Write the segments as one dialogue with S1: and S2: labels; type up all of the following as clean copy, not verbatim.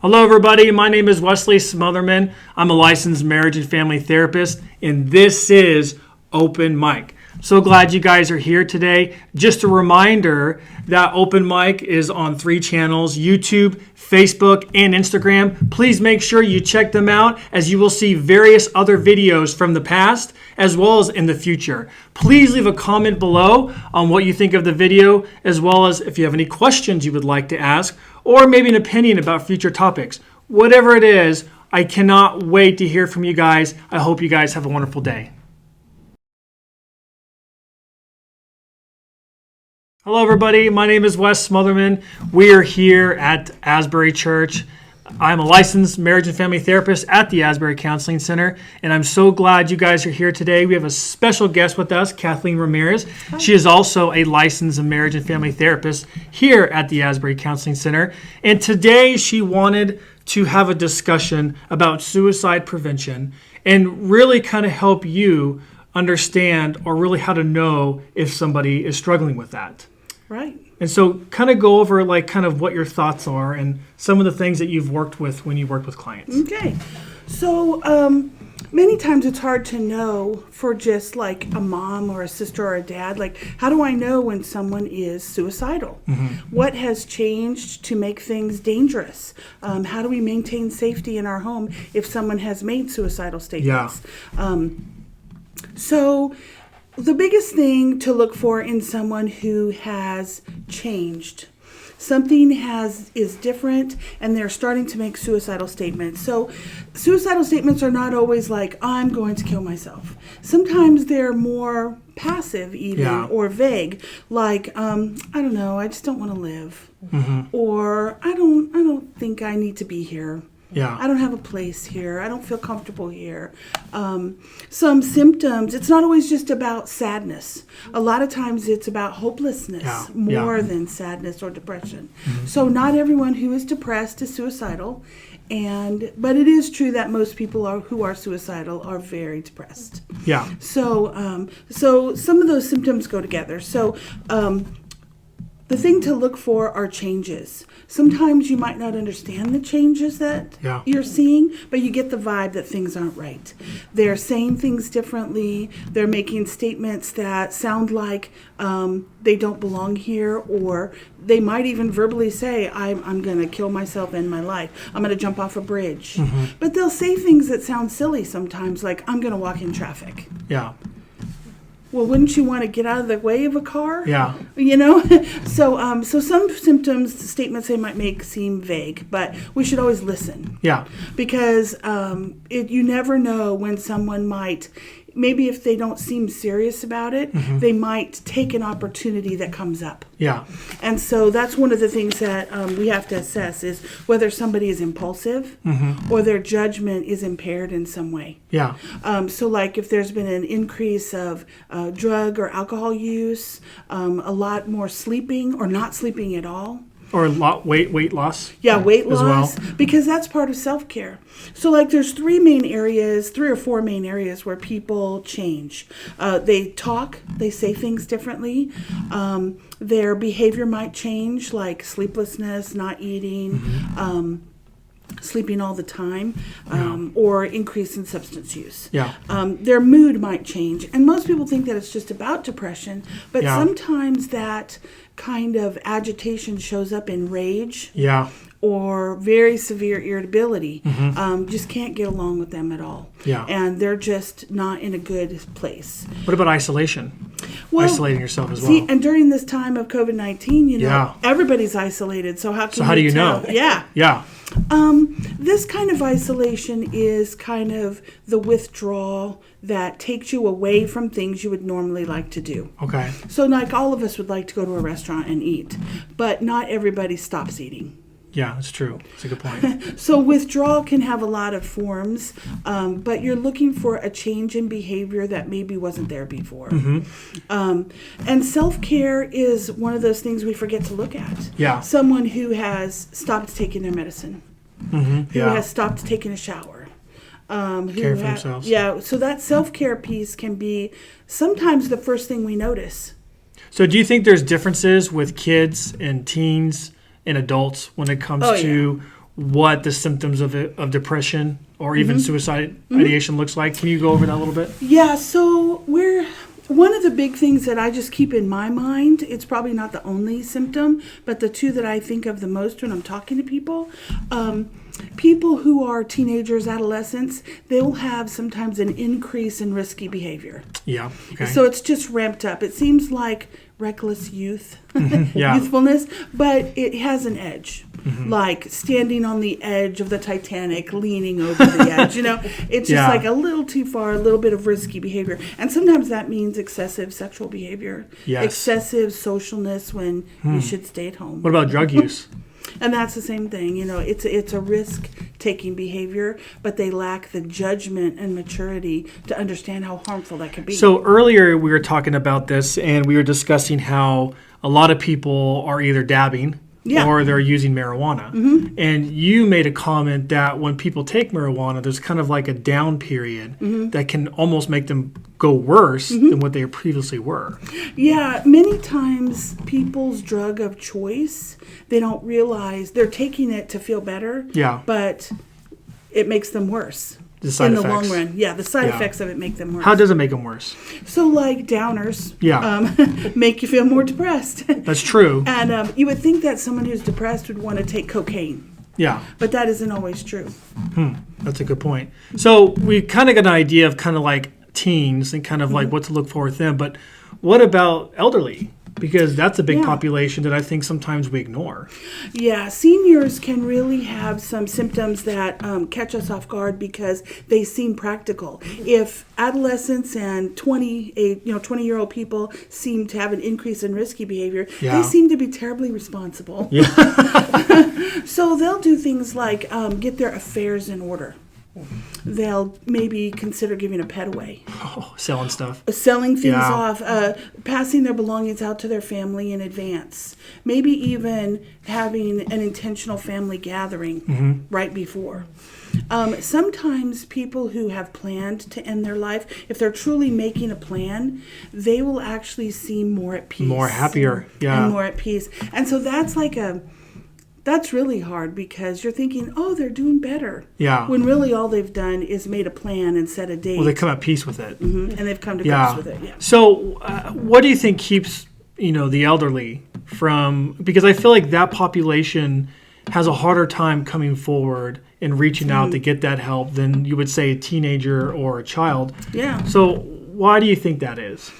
S1: Hello, everybody. My name is Wesley Smotherman. I'm a licensed marriage and family therapist, and this is Open Mic. So glad you guys are here today. Just a reminder that Open Mic is on 3 channels, YouTube, Facebook, and Instagram. Please make sure you check them out, as you will see various other videos from the past as well as in the future. Please leave a comment below on what you think of the video, as well as if you have any questions you would like to ask, or maybe an opinion about future topics. Whatever it is, I cannot wait to hear from you guys. I hope you guys have a wonderful day. Hello, everybody. My name is Wes Smotherman. We are here at Asbury Church. I'm a licensed marriage and family therapist at the Asbury Counseling Center, and I'm so glad you guys are here today. We have a special guest with us, Cathleen Ramirez. Hi. She is also a licensed marriage and family therapist here at the Asbury Counseling Center, and today she wanted to have a discussion about suicide prevention and really kind of help you understand, or really how to know if somebody is struggling with that.
S2: Right.
S1: And so kind of go over like kind of what your thoughts are and some of the things that you've worked with when you work with clients.
S2: Okay. So many times it's hard to know for just like a mom or a sister or a dad, like how do I know when someone is suicidal? Mm-hmm. What has changed to make things dangerous? How do we maintain safety in our home if someone has made suicidal statements? Yeah. So the biggest thing to look for in someone who has changed, something is different and they're starting to make suicidal statements. So suicidal statements are not always like, I'm going to kill myself. Sometimes they're more passive even, or vague, like, I don't know, I just don't want to live. Mm-hmm. Or I don't think I need to be here.
S1: Yeah.
S2: I don't have a place here. I don't feel comfortable here. Some symptoms, it's not always just about sadness. A lot of times it's about hopelessness more than sadness or depression. Mm-hmm. So not everyone who is depressed is suicidal, but it is true that most people who are suicidal are very depressed.
S1: Yeah.
S2: So some of those symptoms go together. So the thing to look for are changes. Sometimes you might not understand the changes that you're seeing, but you get the vibe that things aren't right. They're saying things differently. They're making statements that sound like they don't belong here, or they might even verbally say, I'm going to kill myself, end my life. I'm going to jump off a bridge. Mm-hmm. But they'll say things that sound silly sometimes, like, I'm going to walk in traffic.
S1: Yeah.
S2: Well, wouldn't you want to get out of the way of a car?
S1: Yeah.
S2: You know? So some symptoms, statements they might make seem vague, but we should always listen.
S1: Yeah.
S2: Because you never know when someone might, maybe if they don't seem serious about it, mm-hmm. they might take an opportunity that comes up.
S1: Yeah.
S2: And so that's one of the things that we have to assess is whether somebody is impulsive mm-hmm. or their judgment is impaired in some way.
S1: Yeah.
S2: So like if there's been an increase of drug or alcohol use, a lot more sleeping or not sleeping at all.
S1: Or a lot weight loss.
S2: Yeah, weight loss,
S1: well.
S2: Because that's part of self-care. So like there's 3 or 4 main areas where people change. They talk, they say things differently. Their behavior might change, like sleeplessness, not eating, mm-hmm. Sleeping all the time, or increase in substance use.
S1: Yeah.
S2: Their mood might change. And most people think that it's just about depression, but sometimes that kind of agitation shows up in rage or very severe irritability. Mm-hmm. Just can't get along with them at all. Yeah. And they're just not in a good place.
S1: What about isolation? Well, isolating yourself as well.
S2: See, and during this time of COVID-19, everybody's isolated. So how
S1: do you
S2: tell?
S1: know?
S2: Yeah.
S1: Yeah.
S2: This kind of isolation is kind of the withdrawal that takes you away from things you would normally like to do.
S1: Okay.
S2: So like all of us would like to go to a restaurant and eat, but not everybody stops eating.
S1: Yeah, that's true. That's a good point.
S2: So withdrawal can have a lot of forms, but you're looking for a change in behavior that maybe wasn't there before. Mm-hmm. And self-care is one of those things we forget to look at.
S1: Yeah.
S2: Someone who has stopped taking their medicine, mm-hmm. who has stopped taking a shower.
S1: Care for themselves.
S2: Yeah, so that self-care piece can be sometimes the first thing we notice.
S1: So do you think there's differences with kids and teens and adults when it comes to what the symptoms of depression or even suicide ideation looks like. Can you go over that a little bit?
S2: Yeah, so one of the big things that I just keep in my mind, it's probably not the only symptom, but the two that I think of the most when I'm talking to people, people who are teenagers, adolescents, they'll have sometimes an increase in risky behavior.
S1: Yeah. Okay.
S2: So it's just ramped up. It seems like reckless youth,
S1: Yeah.
S2: youthfulness, but it has an edge. Like standing on the edge of the Titanic, leaning over the edge. It's just like a little too far, a little bit of risky behavior. And sometimes that means excessive sexual behavior, excessive socialness when you should stay at home.
S1: What about drug use?
S2: And that's the same thing. It's a risk-taking behavior, but they lack the judgment and maturity to understand how harmful that can be.
S1: So earlier we were talking about this, and we were discussing how a lot of people are either dabbing or they're using marijuana. And you made a comment that when people take marijuana, there's kind of like a down period that can almost make them go worse than what they previously were.
S2: Yeah, many times people's drug of choice, they don't realize they're taking it to feel better, but it makes them worse.
S1: The side
S2: in
S1: effects.
S2: the long run. Yeah, the side effects of it make them worse.
S1: How does it make them worse?
S2: So like downers make you feel more depressed.
S1: That's true.
S2: And you would think that someone who's depressed would want to take cocaine.
S1: Yeah.
S2: But that isn't always true.
S1: That's a good point. So we kind of got an idea of kind of like teens and kind of like what to look for with them. But what about elderly? Because that's a big population that I think sometimes we ignore. Yeah,
S2: seniors can really have some symptoms that catch us off guard because they seem practical. If adolescents and 20-year-old people seem to have an increase in risky behavior, they seem to be terribly responsible. Yeah. So they'll do things like get their affairs in order. They'll maybe consider giving a pet away.
S1: Selling stuff.
S2: Selling things off, passing their belongings out to their family in advance. Maybe even having an intentional family gathering right before. Sometimes people who have planned to end their life, if they're truly making a plan, they will actually seem more at peace.
S1: More happier,
S2: and more at peace. And so that's really hard because you're thinking, they're doing better.
S1: Yeah.
S2: When really all they've done is made a plan and set a date.
S1: Well, they come at peace with it.
S2: And they've come to grips with it. Yeah.
S1: So what do you think keeps, the elderly from, because I feel like that population has a harder time coming forward and reaching out to get that help than you would say a teenager or a child.
S2: Yeah.
S1: So why do you think that is?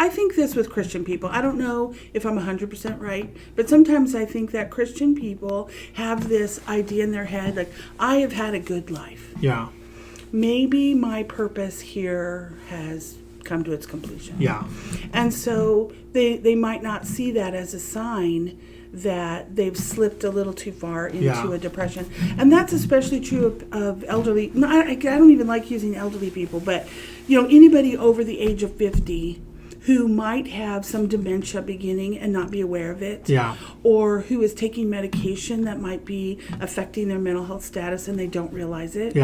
S2: I think this with Christian people. I don't know if I'm 100% right, but sometimes I think that Christian people have this idea in their head, like, I have had a good life.
S1: Yeah.
S2: Maybe my purpose here has come to its completion.
S1: Yeah.
S2: And so they might not see that as a sign that they've slipped a little too far into a depression. And that's especially true of elderly. No, I don't even like using elderly people, but anybody over the age of 50 who might have some dementia beginning and not be aware of it, or who is taking medication that might be affecting their mental health status and they don't realize it,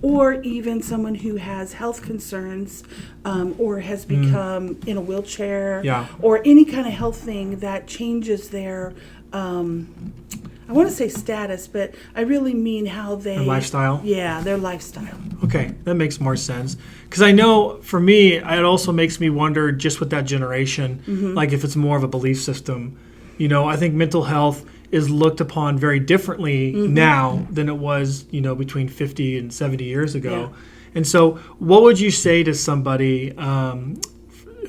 S2: or even someone who has health concerns or has become in a wheelchair, or any kind of health thing that changes their I want to say status, but I really mean how they...
S1: Their lifestyle?
S2: Yeah, their lifestyle.
S1: Okay, that makes more sense. Because I know, for me, it also makes me wonder, just with that generation, like if it's more of a belief system. I think mental health is looked upon very differently now than it was, between 50 and 70 years ago. Yeah. And so what would you say to somebody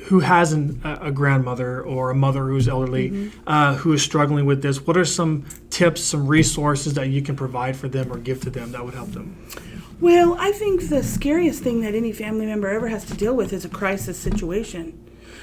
S1: who has a grandmother or a mother who's elderly, who is struggling with this? What are some tips, some resources that you can provide for them or give to them that would help them?
S2: Well, I think the scariest thing that any family member ever has to deal with is a crisis situation.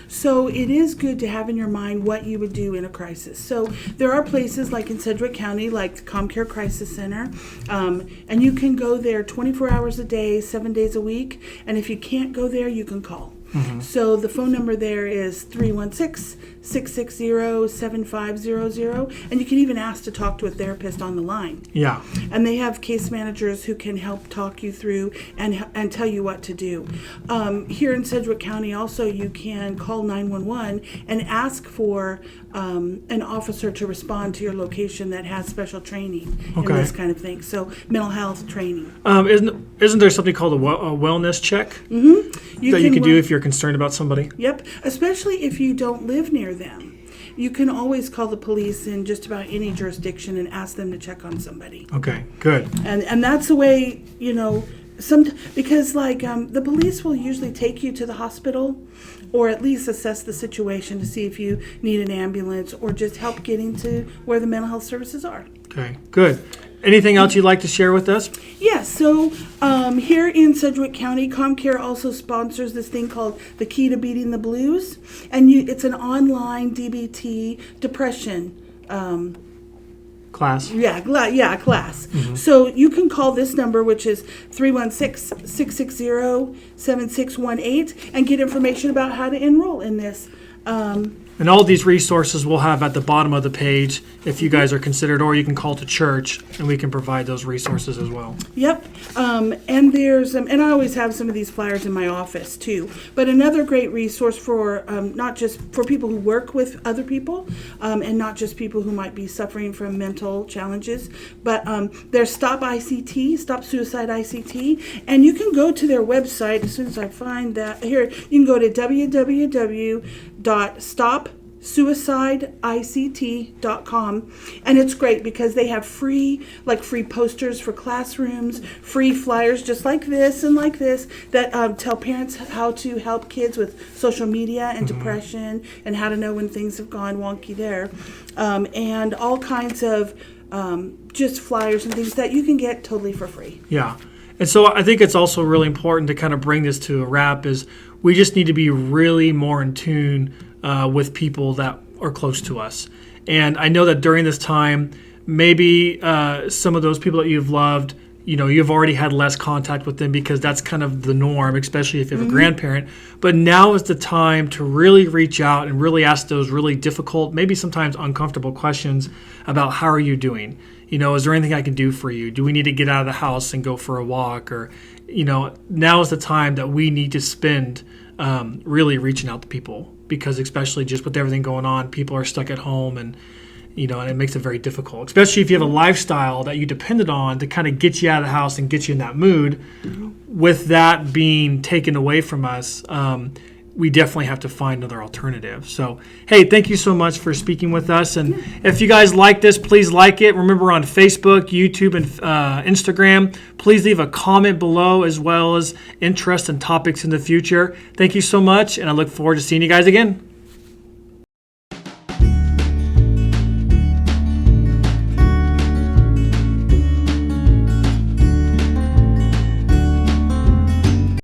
S2: So it is good to have in your mind what you would do in a crisis. So there are places like in Sedgwick County, like the COMCARE Crisis Center, and you can go there 24 hours a day, 7 days a week. And if you can't go there, you can call. So the phone number there is 316-660-7500, and you can even ask to talk to a therapist on the line.
S1: Yeah.
S2: And they have case managers who can help talk you through and tell you what to do. Here in Sedgwick County also, you can call 911 and ask for an officer to respond to your location that has special training in
S1: Okay.
S2: this kind of thing. So mental health training.
S1: Isn't there something called a wellness check
S2: You
S1: that you can do if you're concerned about somebody?
S2: Yep, especially if you don't live near them. You can always call the police in just about any jurisdiction and ask them to check on somebody.
S1: Okay, good.
S2: And that's the way, because the police will usually take you to the hospital or at least assess the situation to see if you need an ambulance or just help getting to where the mental health services are.
S1: Okay, good. Anything else you'd like to share with us?
S2: Yes, so here in Sedgwick County, COMCARE also sponsors this thing called The Key to Beating the Blues, and it's an online DBT depression
S1: Class.
S2: class. So you can call this number, which is 316-660-7618, and get information about how to enroll in this.
S1: And all these resources we'll have at the bottom of the page if you guys are considered, or you can call to church and we can provide those resources as well.
S2: Yep. And there's, and I always have some of these flyers in my office too. But another great resource for not just for people who work with other people and not just people who might be suffering from mental challenges, but there's Stop ICT, Stop Suicide ICT. And you can go to their website as soon as I find that. Here, you can go to www.stopsuicideict.com, and it's great because they have free posters for classrooms, free flyers just like this and like this that tell parents how to help kids with social media and depression and how to know when things have gone wonky there, and all kinds of just flyers and things that you can get totally for free.
S1: Yeah. And so I think it's also really important to kind of bring this to a wrap is we just need to be really more in tune with people that are close to us. And I know that during this time, maybe some of those people that you've loved, you've already had less contact with them because that's kind of the norm, especially if you have a grandparent. But now is the time to really reach out and really ask those really difficult, maybe sometimes uncomfortable questions about how are you doing? Is there anything I can do for you? Do we need to get out of the house and go for a walk? Or, now is the time that we need to spend really reaching out to people, because especially just with everything going on, people are stuck at home and it makes it very difficult, especially if you have a lifestyle that you depended on to kind of get you out of the house and get you in that mood. With that being taken away from us, we definitely have to find another alternative. So, hey, thank you so much for speaking with us. And if you guys like this, please like it. Remember, on Facebook, YouTube, and Instagram, please leave a comment below as well as interest and topics in the future. Thank you so much, and I look forward to seeing you guys again.